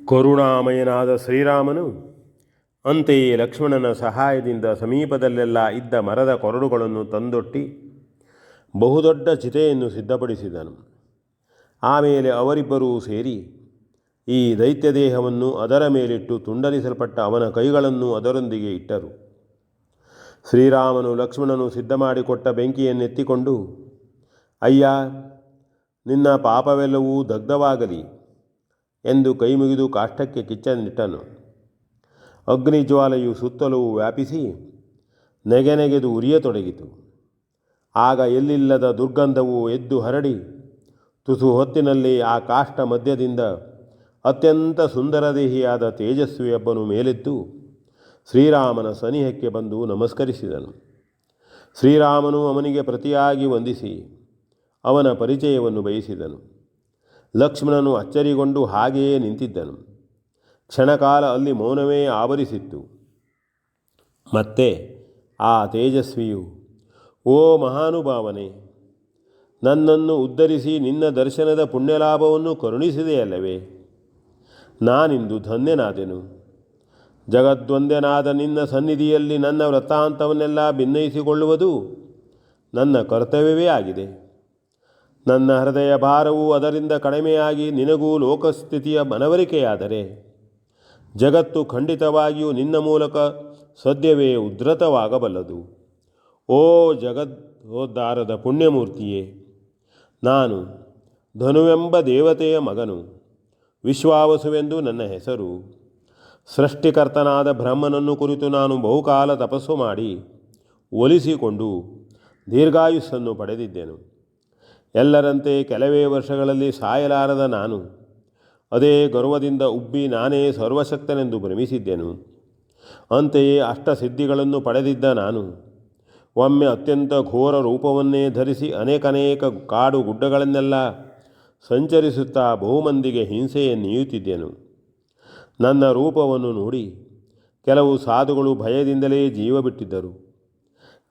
ಕರುಣಾಮಯನಾದ ಶ್ರೀರಾಮನು ಅಂತೆಯೇ ಲಕ್ಷ್ಮಣನ ಸಹಾಯದಿಂದ ಸಮೀಪದಲ್ಲೆಲ್ಲ ಇದ್ದ ಮರದ ಕೊರಡುಗಳನ್ನು ತಂದೊಟ್ಟಿ ಬಹುದೊಡ್ಡ ಚಿತೆಯನ್ನು ಸಿದ್ಧಪಡಿಸಿದನು. ಆಮೇಲೆ ಅವರಿಬ್ಬರೂ ಸೇರಿ ಈ ದೈತ್ಯದೇಹವನ್ನು ಅದರ ಮೇಲಿಟ್ಟು ತುಂಡರಿಸಲ್ಪಟ್ಟ ಅವನ ಕೈಗಳನ್ನು ಅದರೊಂದಿಗೆ ಇಟ್ಟರು. ಶ್ರೀರಾಮನು ಲಕ್ಷ್ಮಣನು ಸಿದ್ಧ ಮಾಡಿಕೊಟ್ಟ ಬೆಂಕಿಯನ್ನೆತ್ತಿಕೊಂಡು, ಅಯ್ಯ, ನಿನ್ನ ಪಾಪವೆಲ್ಲವೂ ದಗ್ಧವಾಗಲಿ ಎಂದು ಕೈಮುಗಿದು ಕಾಷ್ಟಕ್ಕೆ ಕಿಚ್ಚನಿಟ್ಟನು. ಅಗ್ನಿಜ್ವಾಲೆಯು ಸುತ್ತಲೂ ವ್ಯಾಪಿಸಿ ನೆಗೆನೆಗೆದು ಉರಿಯತೊಡಗಿತು. ಆಗ ಎಲ್ಲಿಲ್ಲದ ದುರ್ಗಂಧವು ಎದ್ದು ಹರಡಿ ತುಸು ಹೊತ್ತಿನಲ್ಲಿ ಆ ಕಾಷ್ಟ ಮಧ್ಯದಿಂದ ಅತ್ಯಂತ ಸುಂದರದೇಹಿಯಾದ ತೇಜಸ್ವಿಯೊಬ್ಬನು ಮೇಲೆದ್ದು ಶ್ರೀರಾಮನ ಸನಿಹಕ್ಕೆ ಬಂದು ನಮಸ್ಕರಿಸಿದನು. ಶ್ರೀರಾಮನು ಅವನಿಗೆ ಪ್ರತಿಯಾಗಿ ವಂದಿಸಿ ಅವನ ಪರಿಚಯವನ್ನು ಬಯಸಿದನು. ಲಕ್ಷ್ಮಣನು ಅಚ್ಚರಿಗೊಂಡು ಹಾಗೆಯೇ ನಿಂತಿದ್ದನು. ಕ್ಷಣಕಾಲ ಅಲ್ಲಿ ಮೌನವೇ ಆವರಿಸಿತ್ತು. ಮತ್ತೆ ಆ ತೇಜಸ್ವಿಯು, ಓ ಮಹಾನುಭಾವನೆ, ನನ್ನನ್ನು ಉದ್ಧರಿಸಿ ನಿನ್ನ ದರ್ಶನದ ಪುಣ್ಯಲಾಭವನ್ನು ಕರುಣಿಸಿದೆಯಲ್ಲವೇ? ನಾನಿಂದು ಧನ್ಯನಾದೆನು. ಜಗದ್ವಂದ್ಯನಾದ ನಿನ್ನ ಸನ್ನಿಧಿಯಲ್ಲಿ ನನ್ನ ವೃತ್ತಾಂತವನ್ನೆಲ್ಲ ಭಿನ್ನಯಿಸಿಕೊಳ್ಳುವುದು ನನ್ನ ಕರ್ತವ್ಯವೇ ಆಗಿದೆ. ನನ್ನ ಹೃದಯ ಭಾರವು ಅದರಿಂದ ಕಡಿಮೆಯಾಗಿ ನಿನಗೂ ಲೋಕಸ್ಥಿತಿಯ ಮನವರಿಕೆಯಾದರೆ ಜಗತ್ತು ಖಂಡಿತವಾಗಿಯೂ ನಿನ್ನ ಮೂಲಕ ಸದ್ಯವೇ ಉದ್ಧತವಾಗಬಲ್ಲದು. ಓ ಜಗದೋದ್ಧಾರದ ಪುಣ್ಯಮೂರ್ತಿಯೇ, ನಾನು ಧನುವೆಂಬ ದೇವತೆಯ ಮಗನು. ವಿಶ್ವಾವಸುವೆಂದು ನನ್ನ ಹೆಸರು. ಸೃಷ್ಟಿಕರ್ತನಾದ ಬ್ರಹ್ಮನನ್ನು ಕುರಿತು ನಾನು ಬಹುಕಾಲ ತಪಸ್ಸು ಮಾಡಿ ಒಲಿಸಿಕೊಂಡು ದೀರ್ಘಾಯುಸ್ಸನ್ನು ಪಡೆದಿದ್ದೆನು. ಎಲ್ಲರಂತೆ ಕೆಲವೇ ವರ್ಷಗಳಲ್ಲಿ ಸಾಯಲಾರದ ನಾನು ಅದೇ ಗರ್ವದಿಂದ ಉಬ್ಬಿ ನಾನೇ ಸರ್ವಶಕ್ತನೆಂದು ಭ್ರಮಿಸಿದ್ದೆನು. ಅಂತೆಯೇ ಅಷ್ಟಸಿದ್ಧಿಗಳನ್ನು ಪಡೆದಿದ್ದ ನಾನು ಒಮ್ಮೆ ಅತ್ಯಂತ ಘೋರ ರೂಪವನ್ನೇ ಧರಿಸಿ ಅನೇಕ ಕಾಡು ಗುಡ್ಡಗಳನ್ನೆಲ್ಲ ಸಂಚರಿಸುತ್ತಾ ಬಹುಮಂದಿಗೆ ಹಿಂಸೆಯನ್ನೀಯುತ್ತಿದ್ದೆನು. ನನ್ನ ರೂಪವನ್ನು ನೋಡಿ ಕೆಲವು ಸಾಧುಗಳು ಭಯದಿಂದಲೇ ಜೀವ ಬಿಟ್ಟಿದ್ದರು.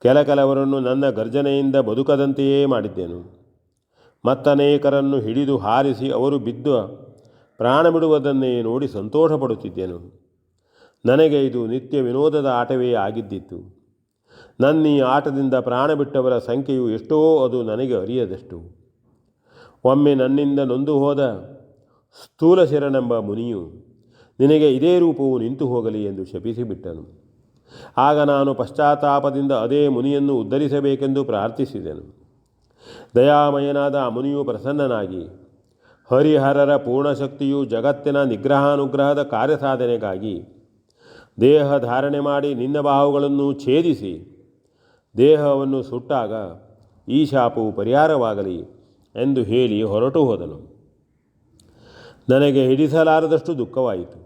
ಕೆಲವರನ್ನು ನನ್ನ ಗರ್ಜನೆಯಿಂದ ಬದುಕದಂತೆಯೇ ಮಾಡಿದ್ದೆನು. ಮತ್ತನೇಕರನ್ನು ಹಿಡಿದು ಹಾರಿಸಿ ಅವರು ಬಿದ್ದು ಪ್ರಾಣ ಬಿಡುವುದನ್ನೇ ನೋಡಿ ಸಂತೋಷಪಡುತ್ತಿದ್ದೆನು. ನನಗೆ ಇದು ನಿತ್ಯ ವಿನೋದದ ಆಟವೇ ಆಗಿದ್ದಿತ್ತು. ನನ್ನೀ ಆಟದಿಂದ ಪ್ರಾಣ ಬಿಟ್ಟವರ ಸಂಖ್ಯೆಯು ಎಷ್ಟೋ ಅದು ನನಗೆ ಅರಿಯದಷ್ಟು. ಒಮ್ಮೆ ನನ್ನಿಂದ ನೊಂದು ಹೋದ ಸ್ಥೂಲಶಿರನೆಂಬ ಮುನಿಯು ನಿನಗೆ ಇದೇ ರೂಪವು ನಿಂತು ಹೋಗಲಿ ಎಂದು ಶಪಿಸಿಬಿಟ್ಟನು. ಆಗ ನಾನು ಪಶ್ಚಾತ್ತಾಪದಿಂದ ಅದೇ ಮುನಿಯನ್ನು ಉದ್ಧರಿಸಬೇಕೆಂದು ಪ್ರಾರ್ಥಿಸಿದೆನು. ದಯಾಮಯನಾದ ಆ ಮುನಿಯು ಪ್ರಸನ್ನನಾಗಿ, ಹರಿಹರರ ಪೂರ್ಣಶಕ್ತಿಯು ಜಗತ್ತಿನ ನಿಗ್ರಹಾನುಗ್ರಹದ ಕಾರ್ಯಸಾಧನೆಗಾಗಿ ದೇಹ ಧಾರಣೆ ಮಾಡಿ ನಿನ್ನ ಬಾಹುಗಳನ್ನು ಛೇದಿಸಿ ದೇಹವನ್ನು ಸುಟ್ಟಾಗ ಈ ಶಾಪವು ಪರಿಹಾರವಾಗಲಿ ಎಂದು ಹೇಳಿ ಹೊರಟು ಹೋದನು. ನನಗೆ ಹಿಡಿಸಲಾರದಷ್ಟು ದುಃಖವಾಯಿತು.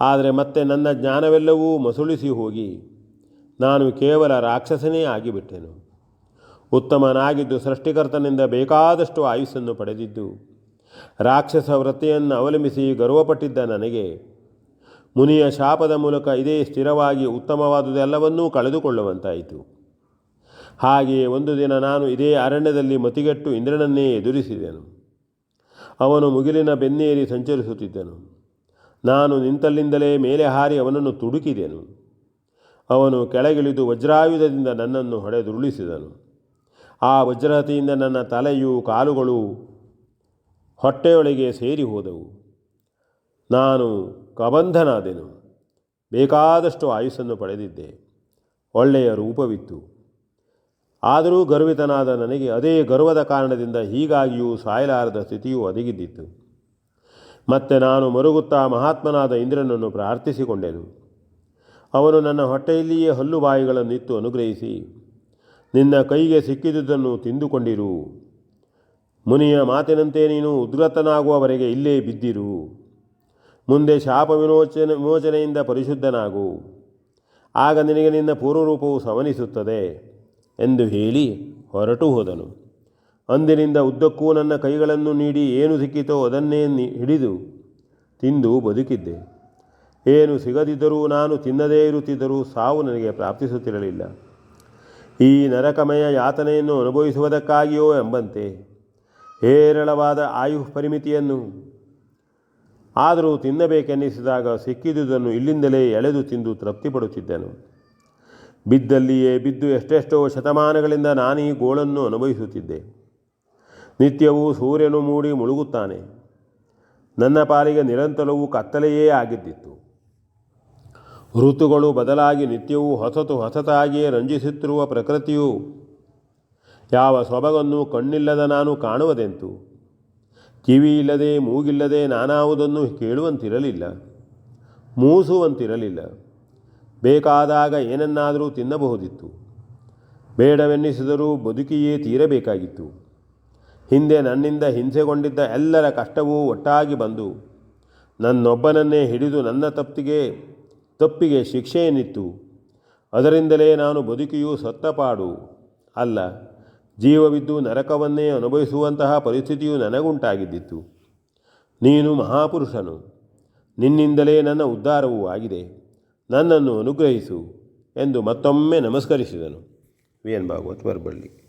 ಆದರೆ ಮತ್ತೆ ನನ್ನ ಜ್ಞಾನವೆಲ್ಲವೂ ಮಸುಳಿಸಿ ಹೋಗಿ ನಾನು ಕೇವಲ ರಾಕ್ಷಸನೇ ಆಗಿಬಿಟ್ಟೆನು. ಉತ್ತಮನಾಗಿದ್ದು ಸೃಷ್ಟಿಕರ್ತನಿಂದ ಬೇಕಾದಷ್ಟು ಆಯುಸ್ಸನ್ನು ಪಡೆದಿದ್ದು ರಾಕ್ಷಸ ವೃತ್ತಿಯನ್ನು ಅವಲಂಬಿಸಿ ಗರ್ವಪಟ್ಟಿದ್ದ ನನಗೆ ಮುನಿಯ ಶಾಪದ ಮೂಲಕ ಇದೇ ಸ್ಥಿರವಾಗಿ ಉತ್ತಮವಾದುದೆಲ್ಲವನ್ನೂ ಕಳೆದುಕೊಳ್ಳುವಂತಾಯಿತು. ಹಾಗೆಯೇ ಒಂದು ದಿನ ನಾನು ಇದೇ ಅರಣ್ಯದಲ್ಲಿ ಮತಿಗೆಟ್ಟು ಇಂದ್ರನನ್ನೇ ಎದುರಿಸಿದೆನು. ಅವನು ಮುಗಿಲಿನ ಬೆನ್ನೇರಿ ಸಂಚರಿಸುತ್ತಿದ್ದನು. ನಾನು ನಿಂತಲ್ಲಿಂದಲೇ ಮೇಲೆ ಹಾರಿ ಅವನನ್ನು ತುಡುಕಿದೆನು. ಅವನು ಕೆಳಗಿಳಿದು ವಜ್ರಾಯುಧದಿಂದ ನನ್ನನ್ನು ಹೊಡೆದುರುಳಿಸಿದನು. ಆ ವಜ್ರಹತಿಯಿಂದ ನನ್ನ ತಲೆಯು ಕಾಲುಗಳು ಹೊಟ್ಟೆಯೊಳಗೆ ಸೇರಿ ಹೋದವು. ನಾನು ಕಬಂಧನಾದೆನು. ಬೇಕಾದಷ್ಟು ಆಯುಸ್ಸನ್ನು ಪಡೆದಿದ್ದೆ. ಒಳ್ಳೆಯ ರೂಪವಿತ್ತು. ಆದರೂ ಗರ್ವಿತನಾದ ನನಗೆ ಅದೇ ಗರ್ವದ ಕಾರಣದಿಂದ ಹೀಗಾಗಿಯೂ ಸಾಯಲಾರದ ಸ್ಥಿತಿಯೂ ಒದಗಿದ್ದಿತ್ತು. ಮತ್ತೆ ನಾನು ಮರುಗುತ್ತಾ ಮಹಾತ್ಮನಾದ ಇಂದ್ರನನ್ನು ಪ್ರಾರ್ಥಿಸಿಕೊಂಡೆನು. ಅವನು ನನ್ನ ಹೊಟ್ಟೆಯಲ್ಲಿಯೇ ಹಲ್ಲು ಬಾಯಿಗಳನ್ನಿತ್ತು ಅನುಗ್ರಹಿಸಿ, ನಿನ್ನ ಕೈಗೆ ಸಿಕ್ಕಿದುದನ್ನು ತಿಂದುಕೊಂಡಿರು. ಮುನಿಯ ಮಾತಿನಂತೆ ನೀನು ಉದ್ಗತನಾಗುವವರೆಗೆ ಇಲ್ಲೇ ಬಿದ್ದಿರು. ಮುಂದೆ ಶಾಪ ವಿಮೋಚನೆಯಿಂದ ಪರಿಶುದ್ಧನಾಗು. ಆಗ ನಿನಗೆ ನಿನ್ನ ಪೂರ್ವರೂಪವು ಸಮನಿಸುತ್ತದೆ ಎಂದು ಹೇಳಿ ಹೊರಟು ಹೋದನು. ಅಂದಿನಿಂದ ಉದ್ದಕ್ಕೂ ನನ್ನ ಕೈಗಳನ್ನು ನೀಡಿ ಏನು ಸಿಕ್ಕಿತೋ ಅದನ್ನೇ ಹಿಡಿದು ತಿಂದು ಬದುಕಿದ್ದೆ. ಏನು ಸಿಗದಿದ್ದರೂ ನಾನು ತಿನ್ನದೇ ಇರುತ್ತಿದ್ದರೂ ಸಾವು ನನಗೆ ಪ್ರಾಪ್ತಿಸುತ್ತಿರಲಿಲ್ಲ. ಈ ನರಕಮಯ ಯಾತನೆಯನ್ನು ಅನುಭವಿಸುವುದಕ್ಕಾಗಿಯೋ ಎಂಬಂತೆ ಹೇರಳವಾದ ಆಯು ಪರಿಮಿತಿಯನ್ನು ಆದರೂ ತಿನ್ನಬೇಕೆನ್ನಿಸಿದಾಗ ಸಿಕ್ಕಿದುದನ್ನು ಇಲ್ಲಿಂದಲೇ ಎಳೆದು ತಿಂದು ತೃಪ್ತಿಪಡುತ್ತಿದ್ದೆನು. ಬಿದ್ದಲ್ಲಿಯೇ ಬಿದ್ದು ಎಷ್ಟೆಷ್ಟೋ ಶತಮಾನಗಳಿಂದ ನಾನೀ ಗೋಳನ್ನು ಅನುಭವಿಸುತ್ತಿದ್ದೆ. ನಿತ್ಯವೂ ಸೂರ್ಯನು ಮೂಡಿ ಮುಳುಗುತ್ತಾನೆ. ನನ್ನ ಪಾಲಿಗೆ ನಿರಂತರವೂ ಕತ್ತಲೆಯೇ ಆಗಿದ್ದಿತ್ತು. ಋತುಗಳು ಬದಲಾಗಿ ನಿತ್ಯವೂ ಹೊಸತಾಗಿಯೇ ರಂಜಿಸುತ್ತಿರುವ ಪ್ರಕೃತಿಯು ಯಾವ ಸೊಬಗನ್ನು ಕಣ್ಣಿಲ್ಲದ ನಾನು ಕಾಣುವುದೆಂತು? ಕಿವಿಯಿಲ್ಲದೆ ಮೂಗಿಲ್ಲದೆ ನಾನಾವುದನ್ನು ಕೇಳುವಂತಿರಲಿಲ್ಲ, ಮೂಸುವಂತಿರಲಿಲ್ಲ. ಬೇಕಾದಾಗ ಏನನ್ನಾದರೂ ತಿನ್ನಬಹುದಿತ್ತು. ಬೇಡವೆನ್ನಿಸಿದರೂ ಬದುಕಿಯೇ ತೀರಬೇಕಾಗಿತ್ತು. ಹಿಂದೆ ನನ್ನಿಂದ ಹಿಂಸೆಗೊಂಡಿದ್ದ ಎಲ್ಲರ ಕಷ್ಟವೂ ಒಟ್ಟಾಗಿ ಬಂದು ನನ್ನೊಬ್ಬನನ್ನೇ ಹಿಡಿದು ನನ್ನ ತಪ್ಪಿಗೆ ಶಿಕ್ಷೆಯನ್ನಿತ್ತು. ಅದರಿಂದಲೇ ನಾನು ಬದುಕಿಯೂ ಸತ್ತಪಾಡು ಅಲ್ಲ, ಜೀವವಿದ್ದು ನರಕವನ್ನೇ ಅನುಭವಿಸುವಂತಹ ಪರಿಸ್ಥಿತಿಯು ನನಗುಂಟಾಗಿದ್ದಿತ್ತು. ನೀನು ಮಹಾಪುರುಷನು, ನಿನ್ನಿಂದಲೇ ನನ್ನ ಉದ್ಧಾರವೂ ಆಗಿದೆ. ನನ್ನನ್ನು ಅನುಗ್ರಹಿಸು ಎಂದು ಮತ್ತೊಮ್ಮೆ ನಮಸ್ಕರಿಸಿದನು. V N Bhagavat ವರಬಳ್ಳಿ.